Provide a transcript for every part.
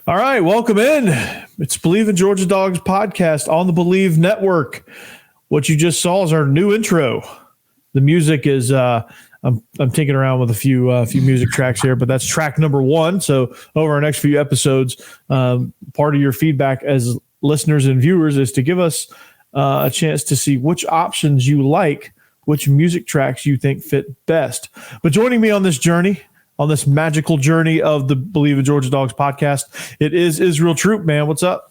All right, welcome in. It's Bleav in Georgia Dogs podcast on the Bleav Network. What you just saw is our new intro. The music is I'm tinkering around with a few music tracks here, but that's track number 1. So over our next few episodes, part of your feedback as listeners and viewers is to give us a chance to see which options you like, which music tracks you think fit best. But joining me on this journey, on this magical journey of the Bleav in Georgia Dogs podcast, it is Israel Troupe, man. What's up?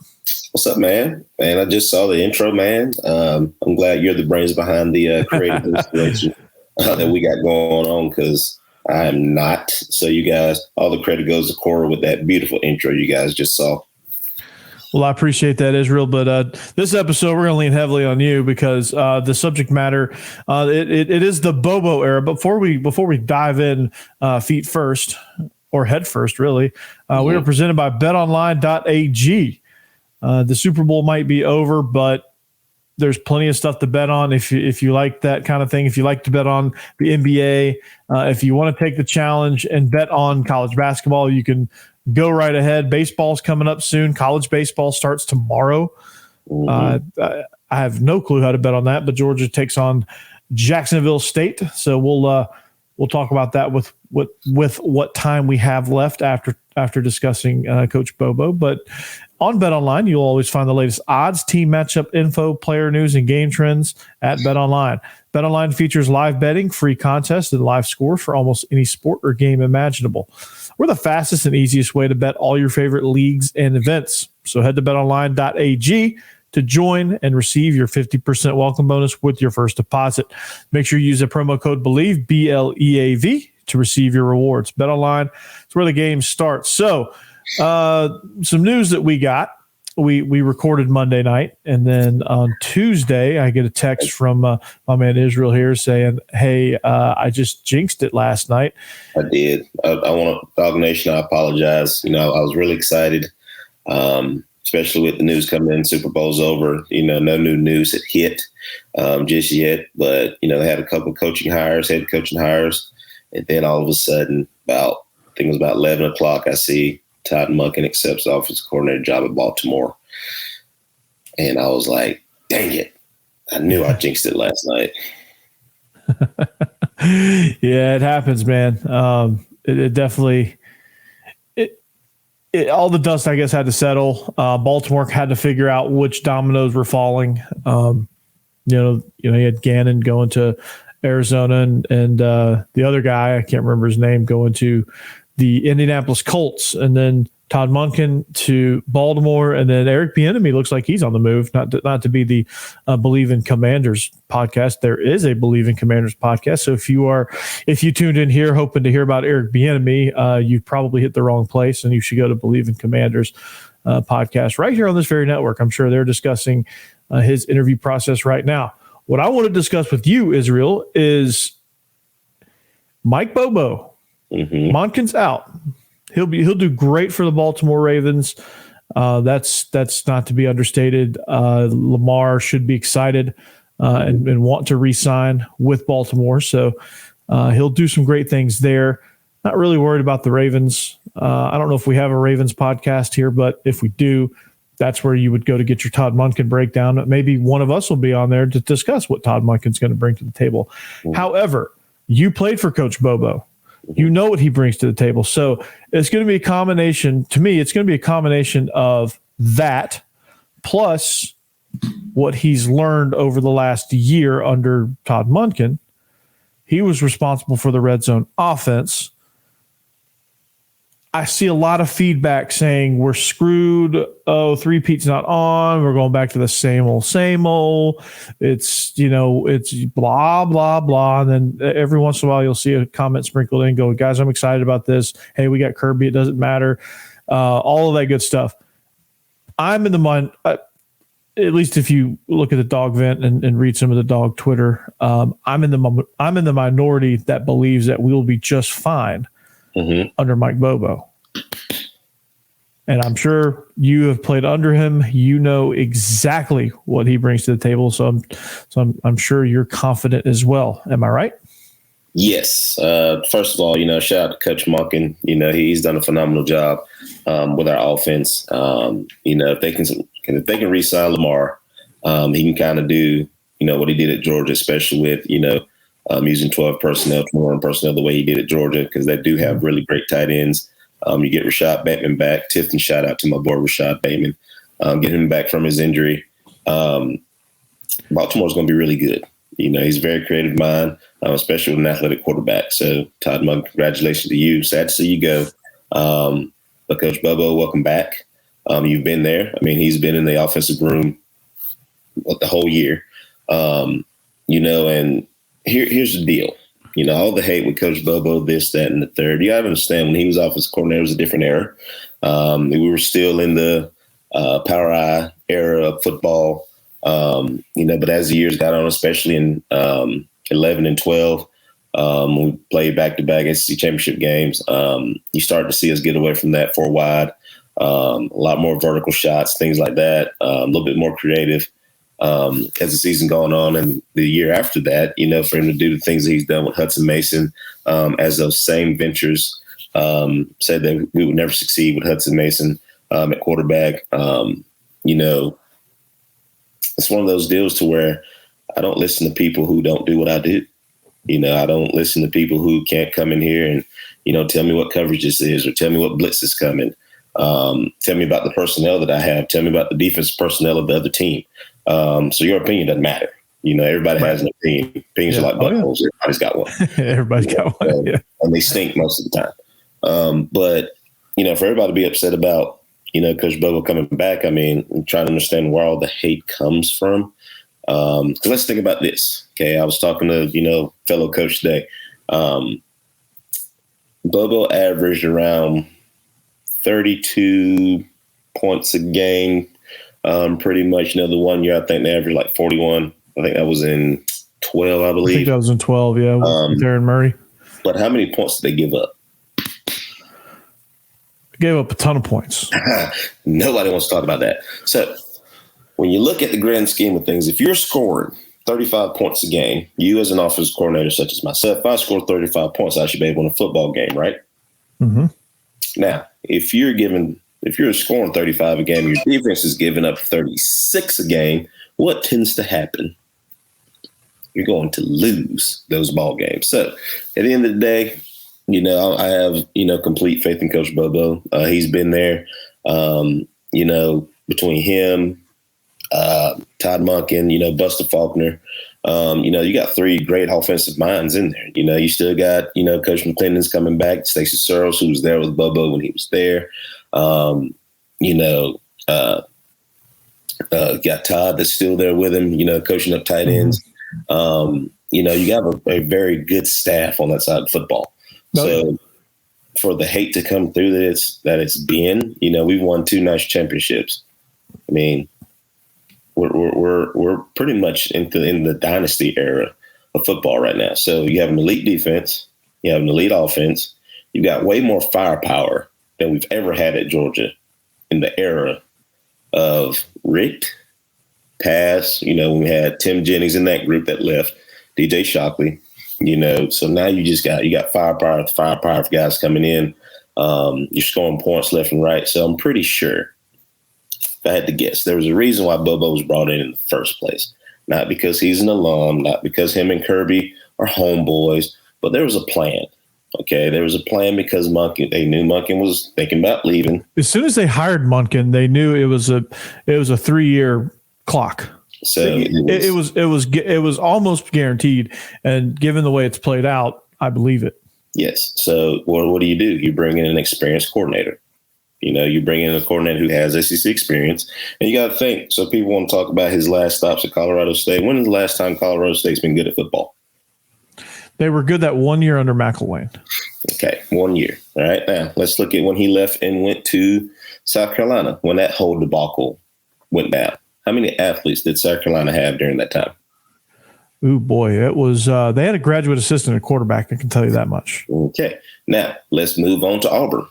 What's up, man? Man, I just saw the intro, man. I'm glad you're the brains behind the creative installation that we got going on, because I am not. So you guys, all the credit goes to Cora with that beautiful intro you guys just saw. Well, I appreciate that, Israel. But this episode, we're going to lean heavily on you because the subject matter, it is the Bobo era. But before we dive in feet first or head first, really, we are presented by Betonline.ag. The Super Bowl might be over, but there's plenty of stuff to bet on if you like that kind of thing. If you like to bet on the NBA, if you want to take the challenge and bet on college basketball, you can go right ahead. Baseball's coming up soon. College baseball starts tomorrow. I have no clue how to bet on that, but Georgia takes on Jacksonville State. So we'll talk about that with what time we have left after discussing Coach Bobo. But on BetOnline, you'll always find the latest odds, team matchup info, player news, and game trends at BetOnline. BetOnline features live betting, free contests, and live scores for almost any sport or game imaginable. We're the fastest and easiest way to bet all your favorite leagues and events. So head to betonline.ag to join and receive your 50% welcome bonus with your first deposit. Make sure you use the promo code Bleav, BLEAV, to receive your rewards. BetOnline is where the game starts. So some news that we got. We recorded Monday night, and then on Tuesday, I get a text from my man Israel here saying, hey, I just jinxed it last night. I did. I want to, Dog Nation, I apologize. I was really excited, especially with the news coming in. Super Bowl's over. No new news had hit just yet, but, they had a couple of head coaching hires, and then all of a sudden, I think it was about 11 o'clock, I see Todd Monken accepts the offensive coordinator job at Baltimore. And I was like, dang it. I knew I jinxed it last night. Yeah, it happens, man. It definitely all the dust, I guess, had to settle. Baltimore had to figure out which dominoes were falling. You had Gannon going to Arizona and the other guy, I can't remember his name, going to the Indianapolis Colts, and then Todd Monken to Baltimore, and then Eric Bieniemy looks like he's on the move. Not to be the Bleav in Commanders podcast. There is a Bleav in Commanders podcast. So if you tuned in here hoping to hear about Eric Bieniemy, you probably hit the wrong place, and you should go to Bleav in Commanders podcast right here on this very network. I'm sure they're discussing his interview process right now. What I want to discuss with you, Israel, is Mike Bobo. Monken's out. He'll do great for the Baltimore Ravens. That's not to be understated. Lamar should be excited and want to re-sign with Baltimore. So he'll do some great things there. Not really worried about the Ravens. I don't know if we have a Ravens podcast here, but if we do, that's where you would go to get your Todd Monken breakdown. Maybe one of us will be on there to discuss what Todd Monken's going to bring to the table. However, you played for Coach Bobo. You know what he brings to the table. So it's going to be a combination. To me, it's going to be a combination of that plus what he's learned over the last year under Todd Monken. He was responsible for the red zone offense. I see a lot of feedback saying we're screwed. Oh, three-peat's not on. We're going back to the same old. It's blah, blah, blah. And then every once in a while you'll see a comment sprinkled in, go, guys, I'm excited about this. Hey, we got Kirby. It doesn't matter. All of that good stuff. I'm in the mind, at least if you look at the dog vent and read some of the dog Twitter, I'm in the minority that believes that we will be just fine under Mike Bobo. And I'm sure you have played under him. You know exactly what he brings to the table. So I'm sure you're confident as well. Am I right? Yes. First of all, shout out to Coach Monken. He's done a phenomenal job with our offense. If they can re-sign Lamar, he can kind of do, what he did at Georgia, especially with, using 12 personnel, 21 personnel the way he did at Georgia, because they do have really great tight ends. You get Rashad Bateman back. Tifton, shout out to my boy Rashad Bateman. Get him back from his injury. Baltimore's going to be really good. He's a very creative mind, especially with an athletic quarterback. So, Todd Monken, congratulations to you. Sad to see you go. But Coach Bobo, welcome back. You've been there. I mean, he's been in the offensive room the whole year. And here's the deal. All the hate with Coach Bobo, this, that, and the third. You got to understand, when he was offensive coordinator, it was a different era. We were still in the Power Eye era of football. But as the years got on, especially in 11 and 12, when we played back-to-back SEC championship games, you start to see us get away from that 4 wide, a lot more vertical shots, things like that, a little bit more creative as the season going on. And the year after that, for him to do the things that he's done with Hudson Mason, as those same ventures said that we would never succeed with Hudson Mason at quarterback, it's one of those deals to where I don't listen to people who don't do what I do. I don't listen to people who can't come in here and, tell me what coverage this is or tell me what blitz is coming. Tell me about the personnel that I have. Tell me about the defensive personnel of the other team. So your opinion doesn't matter. Everybody has an opinion. Opinions are like buttholes. Everybody's got one. Everybody's got one. Yeah. And they stink most of the time. But for everybody to be upset about, Coach Bobo coming back, I mean, I'm trying to understand where all the hate comes from. Because let's think about this. Okay, I was talking to, fellow coach today. Bobo averaged around 32 points a game. Pretty much, the one year I think they averaged like 41. I think that was in 12, I believe. I think that was in 12, yeah, with Darren Murray. But how many points did they give up? Gave up a ton of points. Nobody wants to talk about that. So when you look at the grand scheme of things, if you're scoring 35 points a game, you as an offensive coordinator such as myself, if I score 35 points, I should be able to win a football game, right? Mm-hmm. Now, if you're scoring 35 a game, your defense is giving up 36 a game, what tends to happen? You're going to lose those ball games. So at the end of the day, I have, complete faith in Coach Bobo. He's been there, between him, Todd Monken, Buster Faulkner. You got 3 great offensive minds in there. You still got, Coach McClendon's coming back, Stacey Searles, who was there with Bobo when he was there. Got Todd that's still there with him, coaching up tight ends. You have a very good staff on that side of football. So for the hate to come through that it's been, we've won 2 national championships. I mean, we're pretty much in the dynasty era of football right now. So you have an elite defense, you have an elite offense, you got way more firepower than we've ever had at Georgia in the era of Rick, Pass. When we had Tim Jennings in that group that left, DJ Shockley. So now you got firepower for guys coming in. You're scoring points left and right. So I'm pretty sure, if I had to guess, there was a reason why Bobo was brought in the first place. Not because he's an alum, not because him and Kirby are homeboys, but there was a plan. Okay, there was a plan because they knew Monken was thinking about leaving. As soon as they hired Monken, they knew it was a 3-year clock. So it was almost guaranteed, and given the way it's played out, I believe it. Yes. So what do? You bring in an experienced coordinator. You bring in a coordinator who has SEC experience, and you got to think. So people want to talk about his last stops at Colorado State. When is the last time Colorado State's been good at football? They were good that 1 year under McElwain. Okay, 1 year. All right. Now let's look at when he left and went to South Carolina. When that whole debacle went down. How many athletes did South Carolina have during that time? Ooh, boy, it was they had a graduate assistant at quarterback, I can tell you that much. Okay. Now, let's move on to Auburn.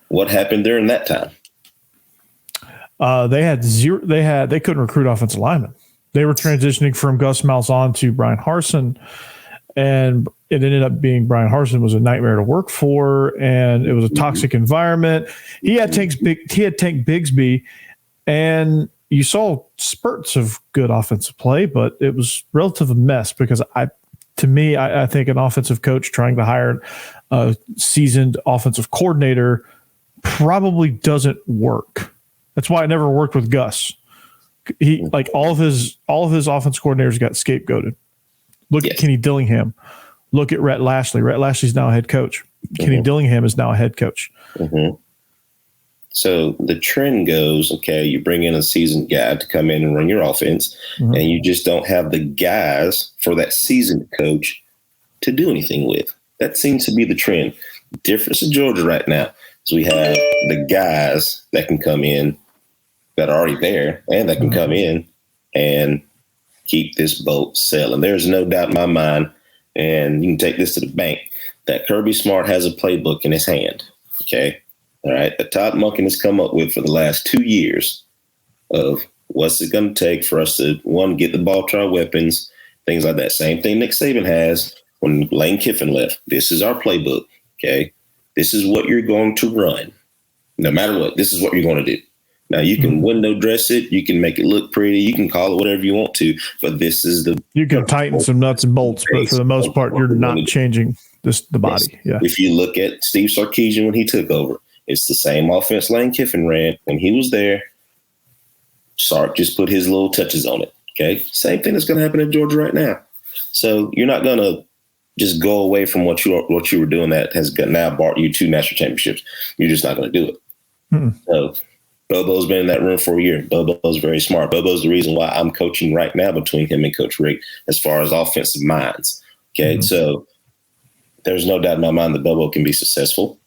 What happened during that time? They couldn't recruit offensive linemen. They were transitioning from Gus Malzahn to Brian Harsin. and it ended up being Brian Harsin was a nightmare to work for, and it was a toxic environment. He had Tank Bigsby, and you saw spurts of good offensive play, but it was relatively a mess because I think an offensive coach trying to hire a seasoned offensive coordinator probably doesn't work. That's why it never worked with Gus. He like all of his offense coordinators got scapegoated. Look at Kenny Dillingham. Look at Rhett Lashley. Rhett Lashley's now a head coach. Kenny Dillingham is now a head coach. So the trend goes, okay, you bring in a seasoned guy to come in and run your offense, and you just don't have the guys for that seasoned coach to do anything with. That seems to be the trend. The difference in Georgia right now is we have the guys that can come in that are already there and that can come in and keep this boat sailing. There's no doubt in my mind, and you can take this to the bank, that Kirby Smart has a playbook in his hand. Okay. All right. That Todd Monken has come up with for the last 2 years of what's it going to take for us to, one, get the ball to our weapons, things like that. Same thing Nick Saban has when Lane Kiffin left. This is our playbook. Okay. This is what you're going to run. No matter what, this is what you're going to do. Now, you can window dress it. You can make it look pretty. You can call it whatever you want to, but this is the... You can tighten some nuts and bolts, but for the most part, you're not changing the body. Yeah. If you look at Steve Sarkisian when he took over, it's the same offense Lane Kiffin ran when he was there. Sark just put his little touches on it. Okay. Same thing that's going to happen in Georgia right now. So you're not going to just go away from what you were doing that has now brought you 2 national championships. You're just not going to do it. So Bobo's been in that room for a year. Bobo's very smart. Bobo's the reason why I'm coaching right now between him and Coach Rick as far as offensive minds. Okay. So there's no doubt in my mind that Bobo can be successful.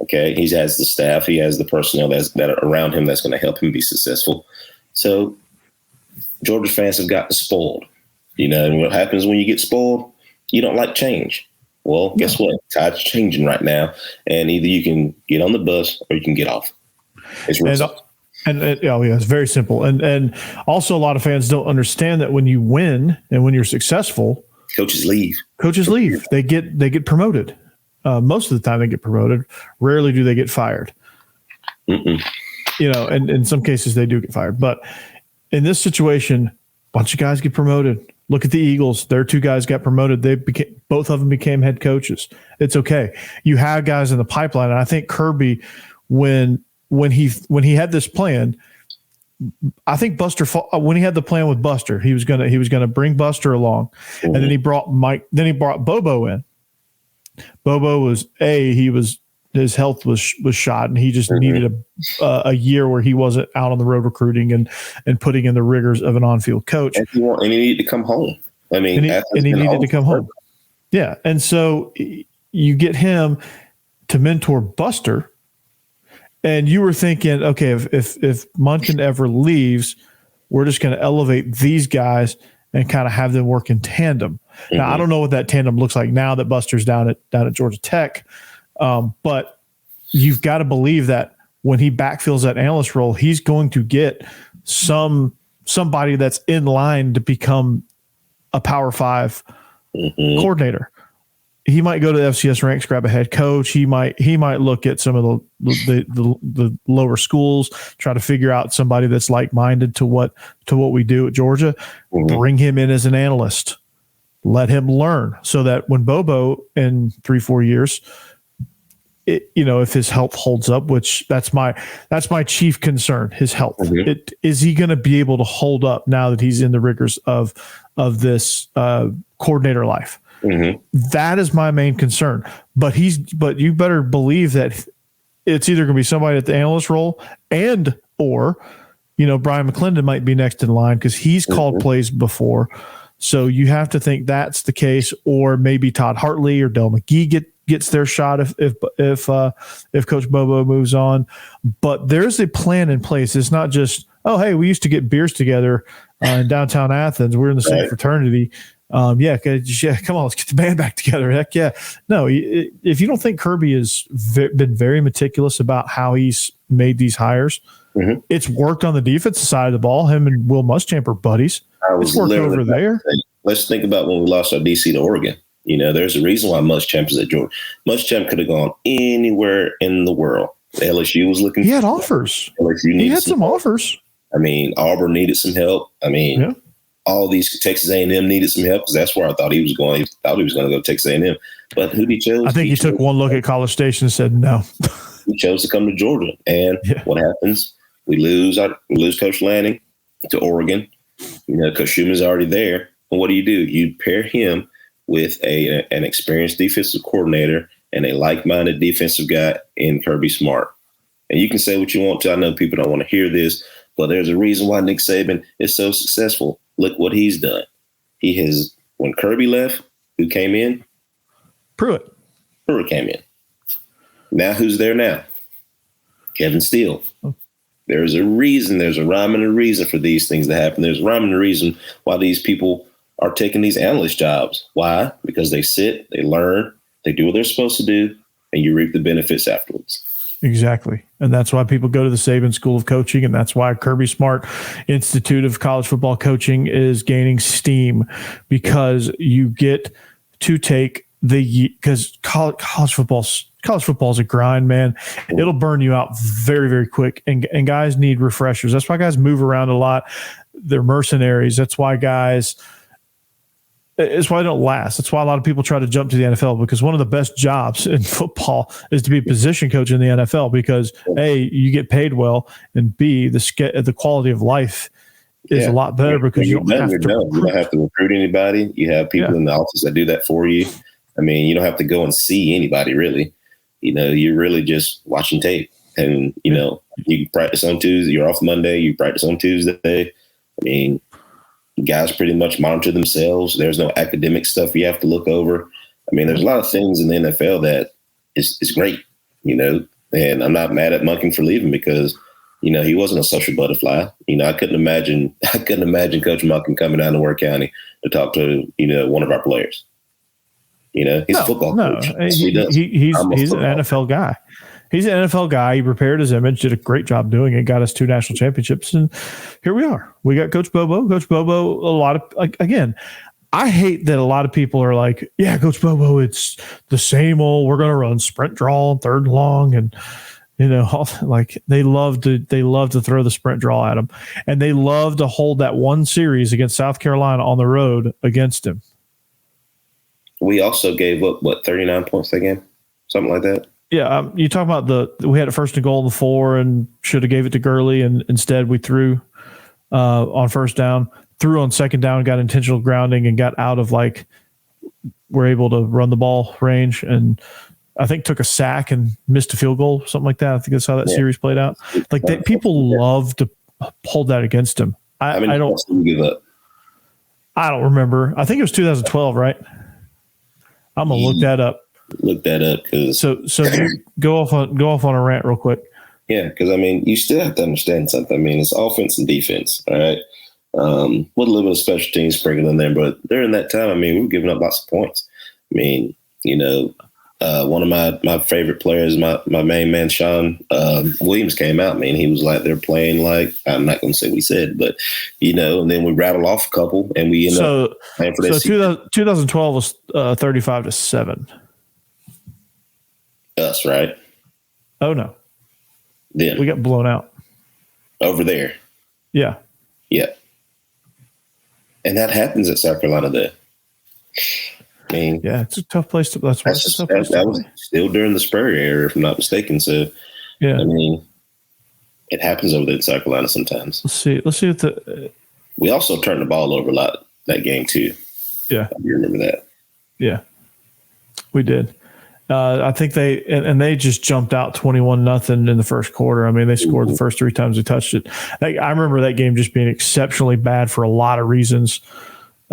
Okay. He has the staff. He has the personnel that are around him that's going to help him be successful. So Georgia fans have gotten spoiled. And what happens when you get spoiled? You don't like change. Well, guess what? Tide's changing right now. And either you can get on the bus or you can get off. It's real simple. It's very simple. And also a lot of fans don't understand that when you win and when you're successful, coaches leave. They get promoted. Most of the time they get promoted. Rarely do they get fired. And in some cases they do get fired. But in this situation, a bunch of guys get promoted. Look at the Eagles. Their 2 guys got promoted. Both of them became head coaches. It's okay. You have guys in the pipeline. And I think Kirby, when he had this plan, I think when he had the plan with Buster, he was gonna bring Buster along, and then he brought Bobo in. Bobo his health was shot, and he just needed a year where he wasn't out on the road recruiting and putting in the rigors of an on-field coach. And he needed to come home. I mean, and he needed to come home. Yeah, and so you get him to mentor Buster. And you were thinking, okay, if Monken ever leaves, we're just going to elevate these guys and kind of have them work in tandem. Now, I don't know what that tandem looks like now that Buster's down at Georgia Tech, but you've got to believe that when he backfills that analyst role, he's going to get somebody that's in line to become a Power 5 coordinator. He might go to the FCS ranks, grab a head coach. He might look at some of the lower schools, try to figure out somebody that's like-minded to what we do at Georgia. Bring him in as an analyst. Let him learn so that when Bobo in 3-4 years, if his health holds up, which that's my chief concern, his health. Is he going to be able to hold up now that he's in the rigors of this coordinator life? That is my main concern. But you better believe that it's either going to be somebody at the analyst role or Brian McClendon might be next in line because he's called plays before. So you have to think that's the case, or maybe Todd Hartley or Del McGee gets their shot if Coach Bobo moves on. But there's a plan in place. It's not just, oh, hey, we used to get beers together in downtown Athens. We're in the same fraternity. Come on, let's get the band back together. Heck yeah. No, if you don't think Kirby has been very meticulous about how he's made these hires, it's worked on the defensive side of the ball. Him and Will Muschamp are buddies. It's worked over there. Let's think about when we lost our DC to Oregon. There's a reason why Muschamp is at Georgia. Muschamp could have gone anywhere in the world. LSU was looking. He had offers. LSU had some offers. Auburn needed some help. All these Texas A&M needed some help because that's where I thought he was going. He thought he was going to go to Texas A&M, but who he chose? I think he took one look at College Station and said no. He chose to come to Georgia, and what happens? We lose Coach Lanning to Oregon. Coach Schuman's already there, and what do? You pair him with an experienced defensive coordinator and a like-minded defensive guy in Kirby Smart. And you can say what you want to. I know people don't want to hear this, but there's a reason why Nick Saban is so successful. Look what he's done. When Kirby left, who came in? Pruitt came in. Now who's there now? Kevin Steele. There's a reason. There's a rhyme and a reason for these things to happen. There's a rhyme and a reason why these people are taking these analyst jobs. Why? Because they sit, they learn, they do what they're supposed to do, and you reap the benefits afterwards. Exactly. And that's why people go to the Saban School of Coaching, and that's why Kirby Smart Institute of College Football Coaching is gaining steam, because you get to take because college football is a grind, man. It'll burn you out very, very quick. And guys need refreshers. That's why guys move around a lot. They're mercenaries. It's why they don't last. That's why a lot of people try to jump to the NFL, because one of the best jobs in football is to be a position coach in the NFL, because A, you get paid well, and B, the quality of life is a lot better because you don't have to recruit anybody. You have people in the office that do that for you. You don't have to go and see anybody really. You're really just watching tape, and you practice on Tuesday. You're off Monday. You practice on Tuesday. Guys pretty much monitor themselves. There's no academic stuff you have to look over. There's a lot of things in the NFL that is great, and I'm not mad at Monken for leaving, because, he wasn't a social butterfly. I couldn't imagine Coach Monken coming down to Ware County to talk to, one of our players. He's a football coach. He's an NFL guy. He's an NFL guy. He prepared his image, did a great job doing it, got us 2 national championships, and here we are. We got Coach Bobo. Coach Bobo, a lot of again, I hate that a lot of people are like, yeah, Coach Bobo, it's the same old, we're going to run sprint draw, third and long, and they love to throw the sprint draw at him, and they love to hold that one series against South Carolina on the road against him. We also gave up 39 points that game, something like that. Yeah, you talk about we had a first and goal in the 4 and should have gave it to Gurley, and instead we threw on first down, threw on second down, got intentional grounding, and got out of we're able to run the ball range, and I think took a sack and missed a field goal, something like that. I think that's how that series played out. People love to hold that against him. I don't give up. I don't remember. I think it was 2012, right? I'm gonna look that up. Look that up, because so go off on a rant real quick. Yeah, because you still have to understand something. It's offense and defense, all right. With a little bit of special teams sprinkled in there, but during that time, we were giving up lots of points. One of my favorite players, my main man, Sean Williams, came out. He was like, they're playing like, I'm not going to say what he said, but, and then we rattled off a couple, and we ended up playing for that. So 2012 was 35-7. Us, right? Oh, no. Then we got blown out. Over there. Yeah. Yeah. And that happens at South Carolina there. Yeah, it's a tough place to. That was still during the Spurrier era, if I'm not mistaken. So, yeah, it happens over there in South Carolina sometimes. Let's see what we also turned the ball over a lot that game too. Yeah, you remember that? Yeah, we did. I think they just jumped out 21-0 in the first quarter. They scored the first 3 times they touched it. I remember that game just being exceptionally bad for a lot of reasons.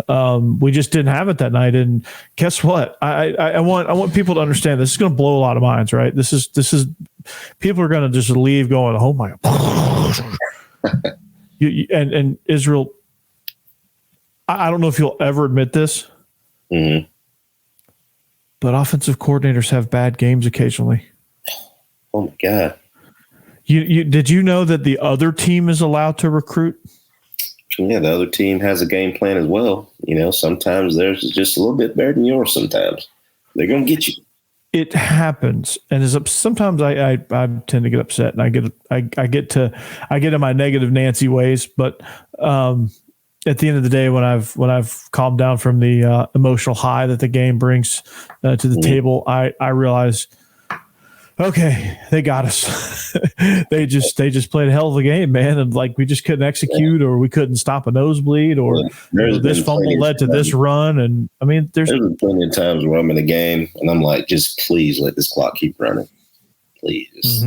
We just didn't have it that night, and guess what? I want people to understand this is going to blow a lot of minds, right? This is people are going to just leave going, oh my god. and Israel, I don't know if you'll ever admit this, but offensive coordinators have bad games occasionally. Oh my god! You did you know that the other team is allowed to recruit? yeah, the other team has a game plan as well. Sometimes theirs is just a little bit better than yours. Sometimes they're going to get you. It happens, and sometimes I tend to get upset, and I get in my negative Nancy ways. But at the end of the day, when I've calmed down from the emotional high that the game brings to the table, I realize, okay, they got us. they just played a hell of a game, man, and we just couldn't execute, or we couldn't stop a nosebleed, or this fumble led to this run. And I mean, there's been plenty of times where I'm in a game and I'm like, just please let this clock keep running, please.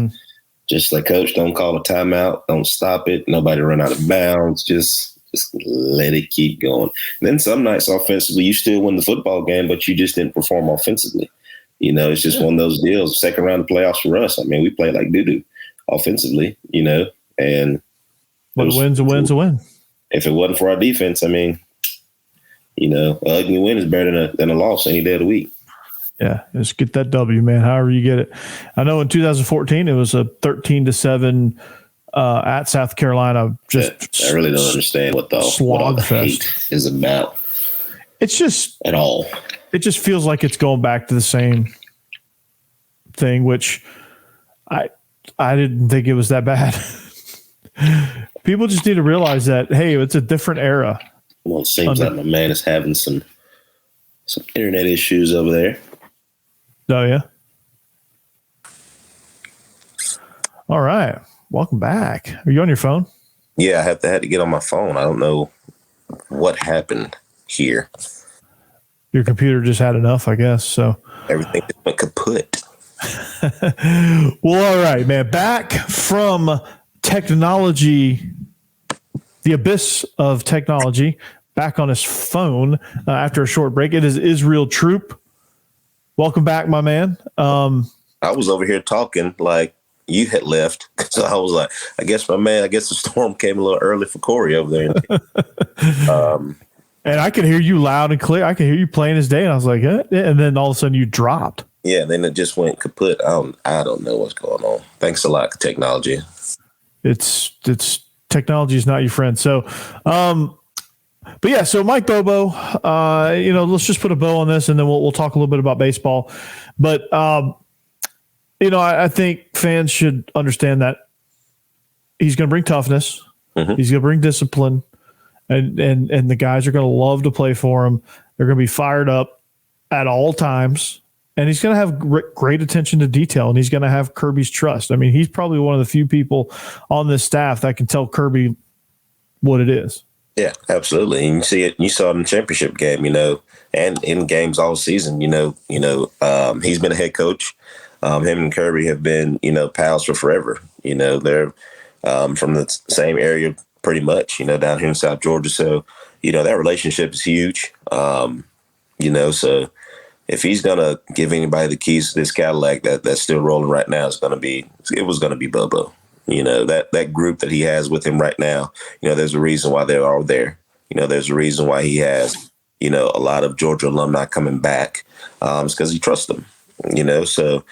Just like, coach, don't call a timeout, don't stop it, nobody run out of bounds, just let it keep going. And then some nights offensively, you still win the football game, but you just didn't perform offensively. It's just one of those deals. Second round of playoffs for us. I mean, we played like doo-doo offensively, and but a win's a win. If it wasn't for our defense, I mean, an ugly win is better than a loss any day of the week. Yeah, just get that W, man, however you get it. I know in 2014 it was a 13-7 at South Carolina. Just I really don't understand what all the hate is about. It's just at all. It just feels like it's going back to the same thing, which I didn't think it was that bad. People just need to realize that, hey, it's a different era. Well, it seems like my man is having some internet issues over there. Oh, yeah? All right. Welcome back. Are you on your phone? Yeah, I had to get on my phone. I don't know what happened here. Your computer just had enough, I guess. So everything went kaput. Well, all right, man. Back from technology, the abyss of technology, back on his phone after a short break. It is Israel Troupe. Welcome back, my man. I was over here talking like you had left. So I was like, I guess the storm came a little early for Corey over there. And I could hear you loud and clear. I could hear you playing his day. And I was like, eh? And then all of a sudden you dropped. Yeah, then it just went kaput. I don't know what's going on. Thanks a lot, technology. It's technology is not your friend. So, but yeah, so Mike Bobo, let's just put a bow on this and then we'll talk a little bit about baseball. But, I think fans should understand that he's going to bring toughness. Mm-hmm. He's going to bring discipline. And the guys are going to love to play for him. They're going to be fired up at all times. And he's going to have great attention to detail, and he's going to have Kirby's trust. I mean, he's probably one of the few people on this staff that can tell Kirby what it is. Yeah, absolutely. And you see it. You saw it in the championship game, and in games all season. He's been a head coach. Him and Kirby have been, pals for forever. They're from the same area pretty much, down here in South Georgia. So, that relationship is huge. So if he's going to give anybody the keys to this Cadillac that's still rolling right now, it was going to be Bobo. That group that he has with him right now, there's a reason why they're all there. There's a reason why he has, a lot of Georgia alumni coming back. It's because he trusts them, So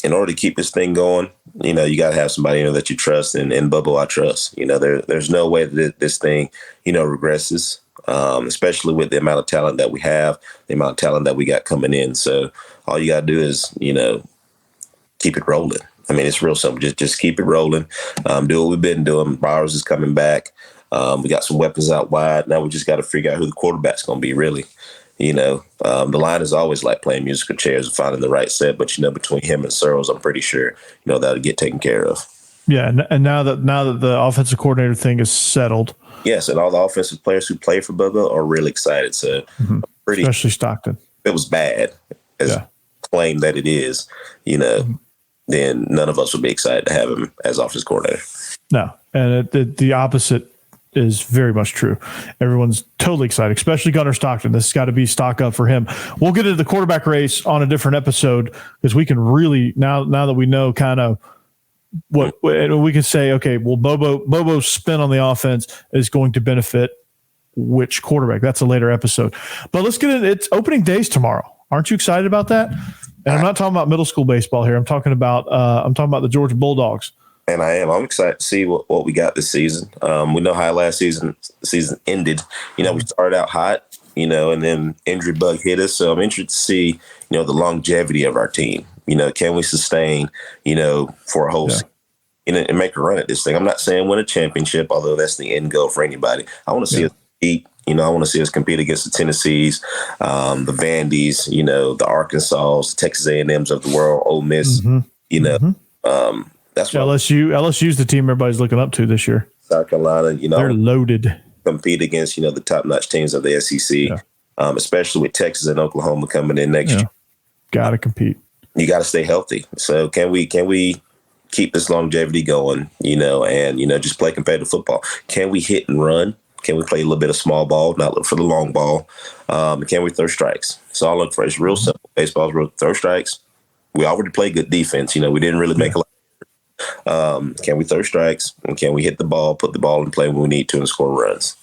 in order to keep this thing going, you got to have somebody that you trust, and Bobo I trust. There's no way that this thing, regresses, especially with the amount of talent that we have, the amount of talent that we got coming in. So all you got to do is, keep it rolling. I mean, it's real simple. Just keep it rolling. Do what we've been doing. Bowers is coming back. We got some weapons out wide. Now we just got to figure out who the quarterback's going to be, really. The line is always like playing musical chairs and finding the right set. But, between him and Searles, I'm pretty sure, that'll get taken care of. Yeah, and now that the offensive coordinator thing is settled. Yes, and all the offensive players who play for Bobo are really excited. So, especially Stockton. It was bad, as claimed that it is, then none of us would be excited to have him as offensive coordinator. No, and the opposite is very much true. Everyone's totally excited, especially Gunnar Stockton. This has got to be stock up for him. We'll get into the quarterback race on a different episode because we can really now that we know kind of what we can say. Okay, well, Bobo's spin on the offense is going to benefit which quarterback. That's a later episode. But let's get it. It's opening days tomorrow. Aren't you excited about that? And I'm not talking about middle school baseball here. I'm talking about the Georgia Bulldogs. And I am. I'm excited to see what we got this season. We know how last season ended. We started out hot, and then injury bug hit us. So I'm interested to see, the longevity of our team. Can we sustain, for a whole season and make a run at this thing? I'm not saying win a championship, although that's the end goal for anybody. I want to see us compete. I want to see us compete against the Tennessees, the Vandies, the Arkansas, the Texas A&Ms of the world, Ole Miss, that's what LSU's the team everybody's looking up to this year. South Carolina, they're loaded. Compete against, the top-notch teams of the SEC, especially with Texas and Oklahoma coming in next year. Got to compete. You got to stay healthy. So can we keep this longevity going, and, just play competitive football? Can we hit and run? Can we play a little bit of small ball, not look for the long ball? Can we throw strikes? So I look for it's real simple. Baseball's real throw strikes. We already play good defense. We didn't really make a lot. Can we throw strikes, and can we hit the ball, put the ball in play when we need to, and score runs?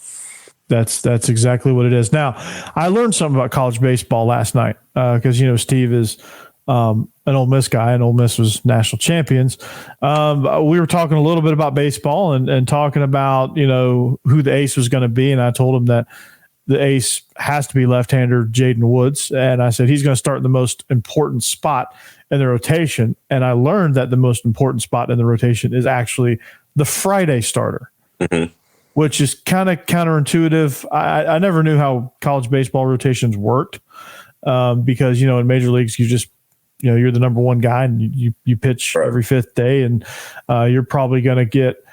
That's exactly what it is. Now, I learned something about college baseball last night because Steve is an Ole Miss guy, and Ole Miss was national champions. We were talking a little bit about baseball and talking about who the ace was going to be, and I told him that the ace has to be left-hander Jaden Woods, and I said he's going to start in the most important spot in the rotation. And I learned that the most important spot in the rotation is actually the Friday starter, which is kind of counterintuitive. I never knew how college baseball rotations worked because, in major leagues, you just, you're the number one guy and you pitch every fifth day, and you're probably going to get,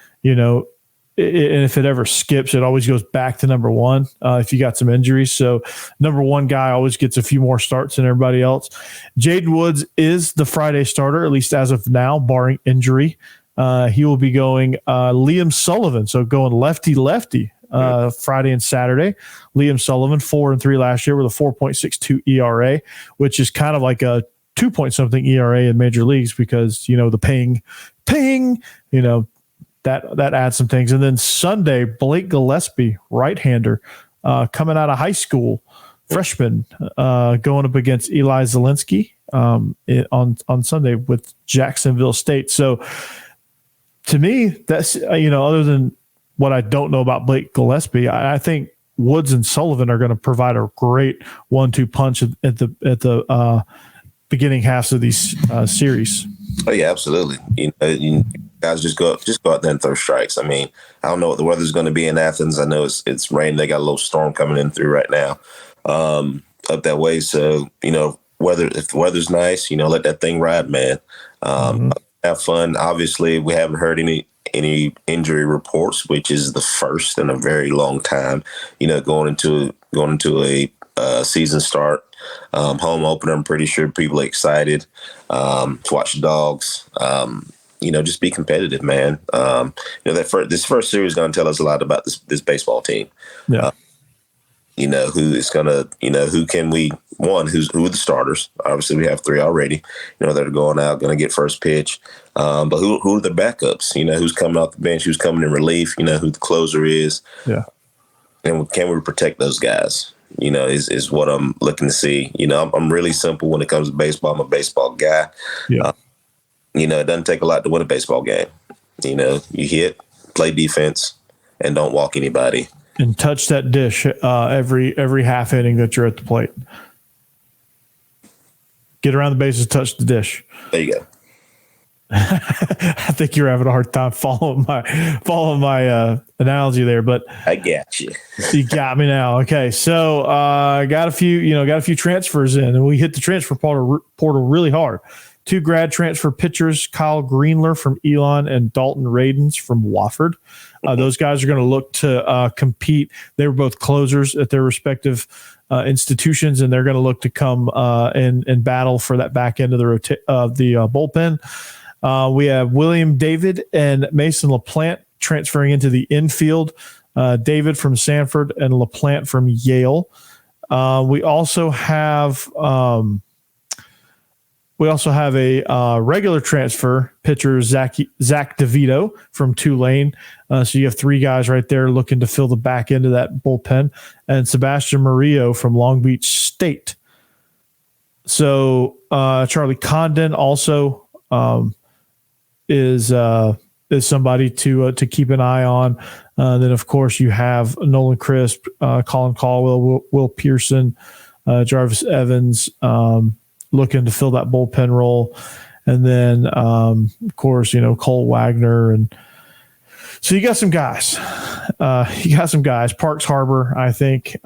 and if it ever skips, it always goes back to number one if you got some injuries. So number one guy always gets a few more starts than everybody else. Jaden Woods is the Friday starter, at least as of now, barring injury. He will be going Liam Sullivan, so going lefty Friday and Saturday. Liam Sullivan, 4-3 last year with a 4.62 ERA, which is kind of like a 2-point-something ERA in major leagues because, the ping, that adds some things. And then Sunday, Blake Gillespie, right-hander, coming out of high school, freshman, going up against Eli Zielinski on Sunday with Jacksonville State. So to me, that's, other than what I don't know about Blake Gillespie, I think Woods and Sullivan are going to provide a great 1-2 punch at the beginning halves of these series. Oh yeah, absolutely. Guys just go out there and throw strikes. I mean, I don't know what the weather's going to be in Athens. I know it's rain. They got a little storm coming in through right now up that way. So, if the weather's nice, let that thing ride, man. Have fun. Obviously, we haven't heard any injury reports, which is the first in a very long time, going into a season start. Home opener, I'm pretty sure people are excited to watch the Dawgs. Just be competitive, man. This first series is going to tell us a lot about this baseball team. Yeah. Who is going to, who are the starters? Obviously, we have 3 already, that are going out, going to get first pitch. But who are the backups? Who's coming off the bench, who's coming in relief, who the closer is. Yeah. And can we protect those guys? Is what I'm looking to see. I'm really simple when it comes to baseball. I'm a baseball guy. Yeah. It doesn't take a lot to win a baseball game. You hit, play defense, and don't walk anybody. And touch that dish every half inning that you're at the plate. Get around the bases, touch the dish. There you go. I think you're having a hard time following my analogy there, but I got you. You got me now. Okay, so got a few transfers in, and we hit the transfer portal really hard. 2 grad transfer pitchers, Kyle Greenler from Elon and Dalton Radens from Wofford. Those guys are going to look to compete. They were both closers at their respective institutions, and they're going to look to come and battle for that back end of the bullpen. We have William David and Mason LaPlante transferring into the infield. David from Sanford and LaPlante from Yale. We also have a regular transfer pitcher, Zach DeVito from Tulane. So you have 3 guys right there looking to fill the back end of that bullpen, and Sebastian Murillo from Long Beach State. So Charlie Condon also is is somebody to keep an eye on. Then, of course, you have Nolan Crisp, Colin Caldwell, Will Pearson, Jarvis Evans looking to fill that bullpen role. And then, of course, Cole Wagner. And so you got some guys. Parks Harbor, I think.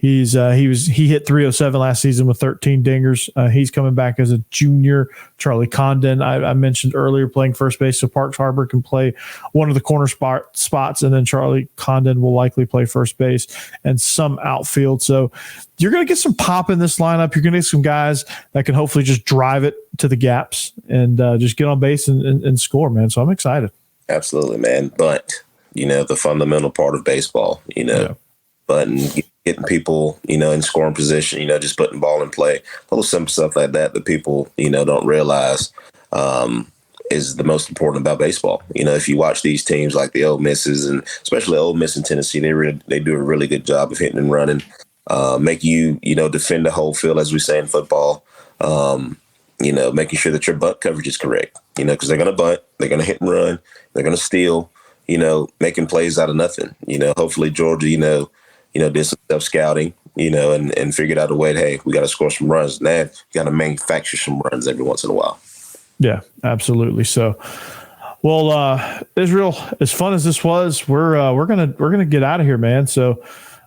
He hit 307 last season with 13 dingers. He's coming back as a junior. Charlie Condon, I mentioned earlier, playing first base. So Parks Harbor can play one of the corner spots, and then Charlie Condon will likely play first base and some outfield. So you're going to get some pop in this lineup. You're going to get some guys that can hopefully just drive it to the gaps and just get on base and score, man. So I'm excited. Absolutely, man. But, the fundamental part of baseball, button, getting people, in scoring position, just putting the ball in play, little simple stuff like that people, don't realize is the most important about baseball. If you watch these teams like the Ole Misses, and especially Ole Miss and Tennessee, they do a really good job of hitting and running, make you, defend the whole field, as we say in football, making sure that your bunt coverage is correct, because they're going to bunt, they're going to hit and run, they're going to steal, making plays out of nothing. Hopefully Georgia, did some self-scouting, and figured out a way to, hey, we got to score some runs. Now you got to manufacture some runs every once in a while. Yeah, absolutely. So, well, Israel, as fun as this was, we're gonna get out of here, man. So,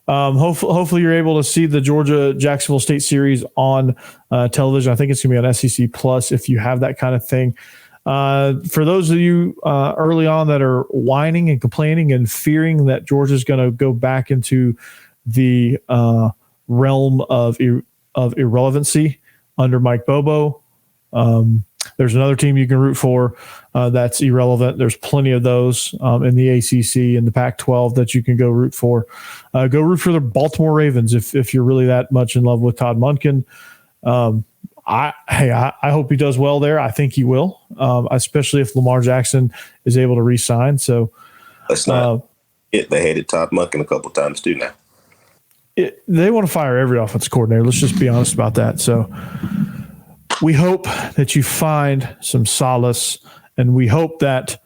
hopefully you're able to see the Georgia Jacksonville State series on television. I think it's gonna be on SEC Plus if you have that kind of thing. For those of you early on that are whining and complaining and fearing that Georgia's going to go back into the realm of irrelevancy under Mike Bobo, there's another team you can root for that's irrelevant. There's plenty of those in the ACC and the Pac-12 that you can go root for. Go root for the Baltimore Ravens if you're really that much in love with Todd Monken. I hope he does well there. I think he will, especially if Lamar Jackson is able to re-sign. So let's not. They hated Todd Monken a couple times too now. They want to fire every offensive coordinator. Let's just be honest about that. So we hope that you find some solace, and we hope that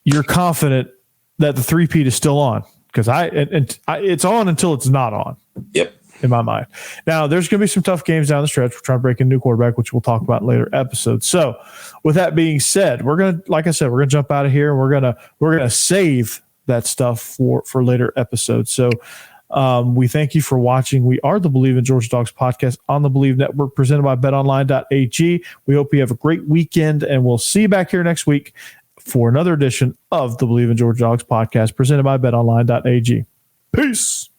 you're confident that the three-peat is still on, because it's on until it's not on. Yep. In my mind. Now, there's going to be some tough games down the stretch. We're trying to break a new quarterback, which we'll talk about in later episodes. So, with that being said, we're going to jump out of here, and we're going to save that stuff for later episodes. So, we thank you for watching. We are the Bleav in Georgia Dogs podcast on the Bleav Network, presented by Betonline.ag. We hope you have a great weekend, and we'll see you back here next week for another edition of the Bleav in Georgia Dogs podcast, presented by Betonline.ag. Peace.